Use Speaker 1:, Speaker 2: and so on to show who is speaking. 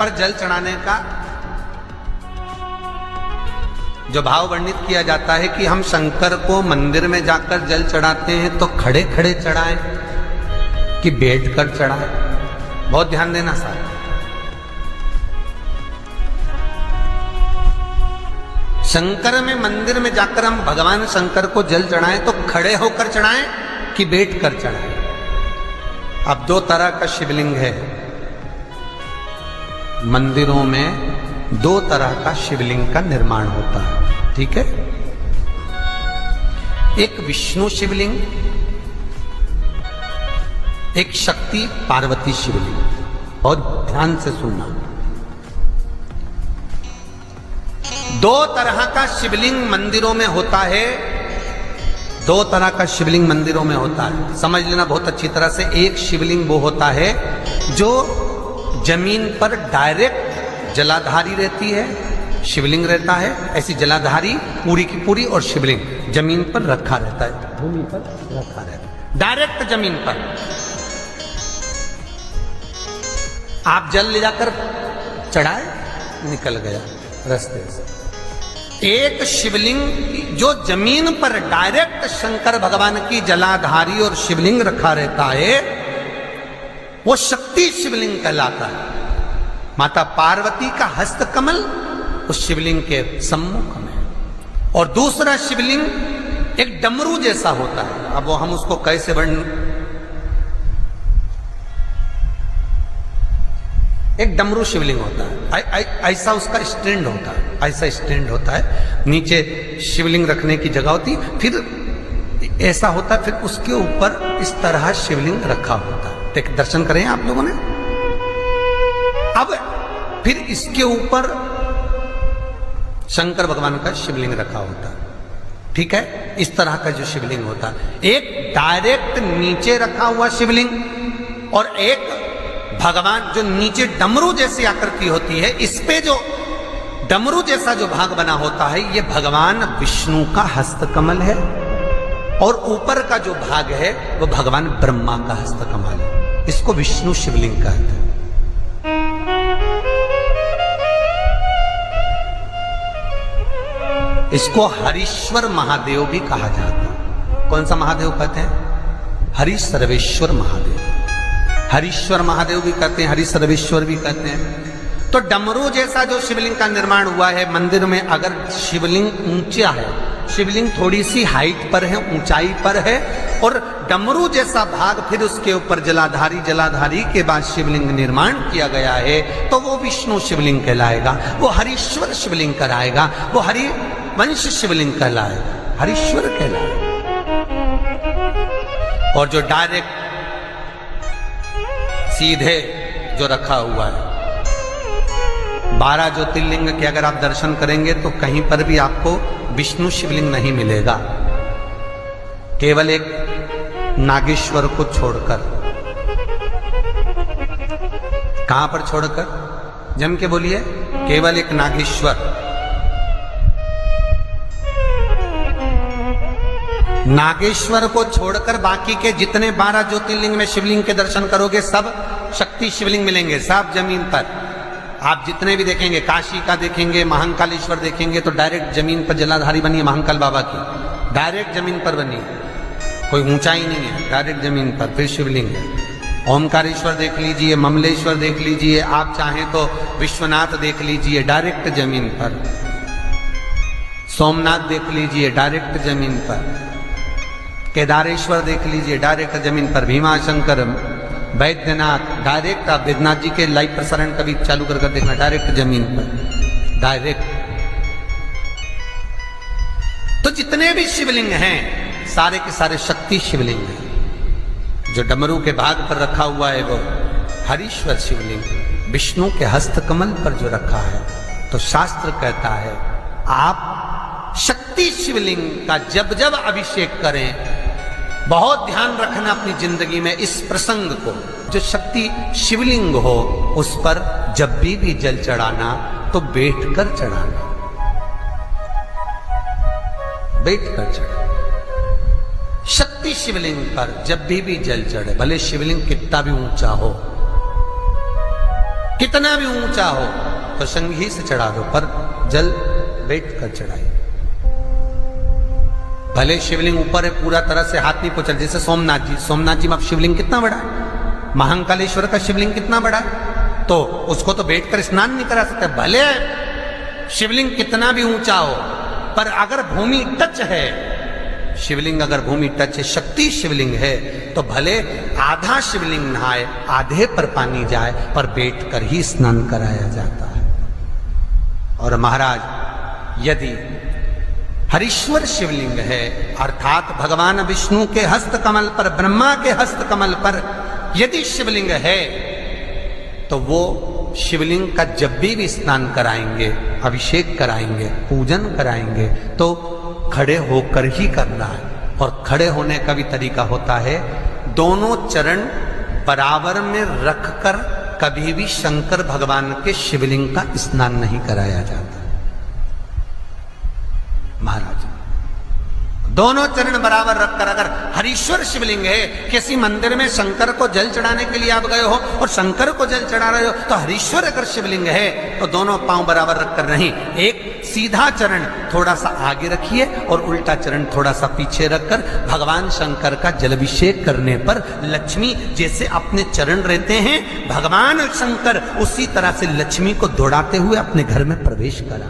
Speaker 1: पर जल चढ़ाने का जो भाव वर्णित किया जाता है कि हम शंकर को मंदिर में जाकर जल चढ़ाते हैं तो खड़े खड़े चढ़ाएं कि बैठकर चढ़ाएं। बहुत ध्यान देना साहब। शंकर में मंदिर में जाकर हम भगवान शंकर को जल चढ़ाएं तो खड़े होकर चढ़ाएं कि बैठकर चढ़ाएं। अब दो तरह का शिवलिंग है मंदिरों में, दो तरह का शिवलिंग का निर्माण होता है, ठीक है। एक विष्णु शिवलिंग, एक शक्ति पार्वती शिवलिंग। और ध्यान से सुनना, दो तरह का शिवलिंग मंदिरों में होता है, दो तरह का शिवलिंग मंदिरों में होता है, समझ लेना बहुत अच्छी तरह से। एक शिवलिंग वो होता है जो जमीन पर डायरेक्ट जलाधारी रहती है, शिवलिंग रहता है, ऐसी जलाधारी पूरी की पूरी, और शिवलिंग जमीन पर रखा रहता है, भूमि पर रखा रहता है, डायरेक्ट जमीन पर। आप जल ले जाकर चढ़ाए, निकल गया रास्ते से। एक शिवलिंग जो जमीन पर डायरेक्ट शंकर भगवान की जलाधारी और शिवलिंग रखा रहता है, वो शक्ति शिवलिंग कहलाता है। माता पार्वती का हस्त कमल उस शिवलिंग के सम्मुख में। और दूसरा शिवलिंग एक डमरू जैसा होता है। अब वो हम उसको कैसे वर्णन, एक डमरू शिवलिंग होता है, ऐसा उसका स्टैंड होता है, ऐसा स्टैंड होता है, नीचे शिवलिंग रखने की जगह होती, फिर ऐसा होता है, फिर उसके ऊपर इस तरह शिवलिंग रखा होता है। एक दर्शन करें आप लोगों ने। अब फिर इसके ऊपर शंकर भगवान का शिवलिंग रखा होता है, ठीक है। इस तरह का जो शिवलिंग होता है, एक डायरेक्ट नीचे रखा हुआ शिवलिंग और एक भगवान जो नीचे डमरू जैसी आकृति होती है, इस पे जो डमरू जैसा जो भाग बना होता है, ये भगवान विष्णु का हस्तकमल है, और ऊपर का जो भाग है वो भगवान ब्रह्मा का हस्तकमल है। इसको विष्णु शिवलिंग कहते हैं। इसको हरीश्वर महादेव भी कहा जाता है। कौन सा महादेव कहते हैं? हरि सर्वेश्वर महादेव। हरीश्वर महादेव भी कहते हैं, हरि सर्वेश्वर भी कहते हैं। तो डमरू जैसा जो शिवलिंग का निर्माण हुआ है मंदिर में, अगर शिवलिंग ऊंचा है, शिवलिंग थोड़ी सी हाइट पर है, ऊंचाई पर है, और डमरू जैसा भाग फिर उसके ऊपर जलाधारी के बाद शिवलिंग निर्माण किया गया है, तो वो विष्णु शिवलिंग कहलाएगा, वो हरीश्वर शिवलिंग कहलाएगा, वो हरिवंश शिवलिंग कहलाएगा, हरीश्वर कहलाएगा। और जो डायरेक्ट सीधे जो रखा हुआ है, 12 ज्योतिर्लिंग के अगर आप दर्शन करेंगे तो कहीं पर भी आपको विष्णु शिवलिंग नहीं मिलेगा, केवल एक नागेश्वर को छोड़कर। कहां पर छोड़कर? जम के बोलिए। केवल एक नागेश्वर, नागेश्वर को छोड़कर बाकी के जितने 12 ज्योतिर्लिंग में शिवलिंग के दर्शन करोगे सब शक्ति शिवलिंग मिलेंगे, सब जमीन पर। आप जितने भी देखेंगे, काशी का देखेंगे, महाकालेश्वर देखेंगे, तो डायरेक्ट जमीन पर जलाधारी बनी है महाकाल बाबा की, डायरेक्ट जमीन पर बनी है, कोई ऊंचाई नहीं है, डायरेक्ट जमीन पर फिर शिवलिंग है। ओमकारेश्वर देख लीजिए, ममलेश्वर देख लीजिए, आप चाहें तो विश्वनाथ देख लीजिए, डायरेक्ट जमीन पर। सोमनाथ देख लीजिए, डायरेक्ट जमीन पर। केदारेश्वर देख लीजिए, डायरेक्ट जमीन पर। भीमाशंकर, वैद्यनाथ, डायरेक्ट। आप वैद्यनाथ जी के लाइव प्रसारण कभी चालू कर देखना, डायरेक्ट जमीन पर, डायरेक्ट। तो जितने भी शिवलिंग हैं सारे के सारे शक्ति शिवलिंग हैं। जो डमरू के भाग पर रखा हुआ है वो हरीश्वर शिवलिंग, विष्णु के हस्तकमल पर जो रखा है, तो शास्त्र कहता है आप शक्ति शिवलिंग का जब जब अभिषेक करें, बहुत ध्यान रखना अपनी जिंदगी में इस प्रसंग को, जो शक्ति शिवलिंग हो उस पर जब भी जल चढ़ाना तो बैठकर चढ़ाना, बैठकर चढ़ाना। शक्ति शिवलिंग पर जब भी जल चढ़े, भले शिवलिंग कितना भी ऊंचा हो, कितना भी ऊंचा हो तो संघी से चढ़ा दो, पर जल बैठ कर चढ़ाइए। भले शिवलिंग ऊपर है, पूरा तरह से हाथ नहीं पहुंचा, जैसे सोमनाथ जी में अब शिवलिंग कितना बड़ा है, महाकालेश्वर का शिवलिंग कितना बड़ा है, तो उसको तो बैठकर स्नान नहीं करा सकते। भले शिवलिंग कितना भी ऊंचा हो, पर अगर भूमि टच है, शिवलिंग अगर भूमि टच है, शक्ति शिवलिंग है, तो भले आधा शिवलिंग नहाए, आधे पर पानी जाए, पर बैठकर ही स्नान कराया जाता है। और महाराज यदि हरीश्वर शिवलिंग है, अर्थात भगवान विष्णु के हस्त कमल पर, ब्रह्मा के हस्त कमल पर यदि शिवलिंग है, तो वो शिवलिंग का जब भी स्नान कराएंगे, अभिषेक कराएंगे, पूजन कराएंगे, तो खड़े होकर ही करना है। और खड़े होने का भी तरीका होता है, दोनों चरण बराबर में रखकर कभी भी शंकर भगवान के शिवलिंग का स्नान नहीं कराया जाता। महाराज दोनों चरण बराबर रखकर, अगर हरीश्वर शिवलिंग है, किसी मंदिर में शंकर को जल चढ़ाने के लिए आप गए हो और शंकर को जल चढ़ा रहे हो, तो हरीश्वर अगर शिवलिंग है तो दोनों पांव बराबर रखकर नहीं, एक सीधा चरण थोड़ा सा आगे रखिए और उल्टा चरण थोड़ा सा पीछे रखकर भगवान शंकर का जलाभिषेक करने पर लक्ष्मी जैसे अपने चरण रहते हैं, भगवान शंकर उसी तरह से लक्ष्मी को दौड़ाते हुए अपने घर में प्रवेश करा।